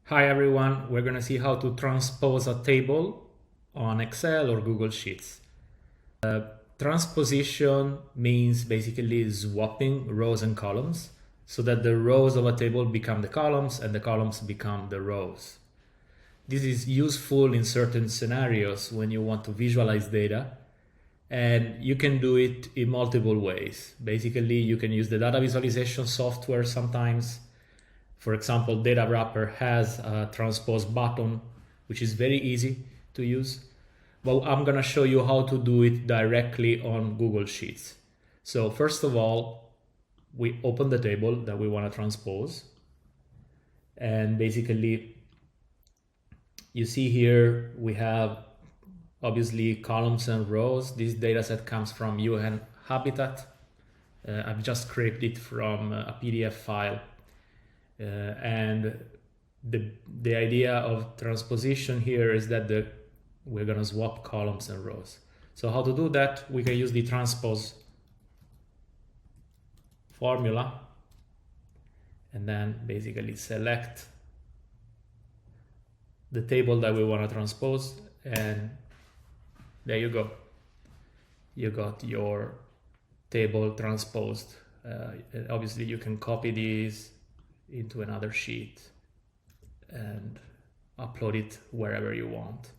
Hi everyone, we're going to see how to transpose a table on Excel or Google Sheets. Transposition means basically swapping rows and columns so that the rows of a table become the columns and the columns become the rows. This is useful in certain scenarios when you want to visualize data, and you can do it in multiple ways. Basically, you can use the data visualization software sometimes. For example, Data Wrapper has a transpose button, which is very easy to use. But I'm going to show you how to do it directly on Google Sheets. So first of all, we open the table that we want to transpose. And basically, you see here, we have obviously columns and rows. This dataset comes from UN Habitat. I've just scraped it from a PDF file. And the idea of transposition here is that we're going to swap columns and rows. So how to do that? We can use the transpose formula and then basically select the table that we want to transpose, and there you go. You got your table transposed. Obviously you can copy these into another sheet and upload it wherever you want.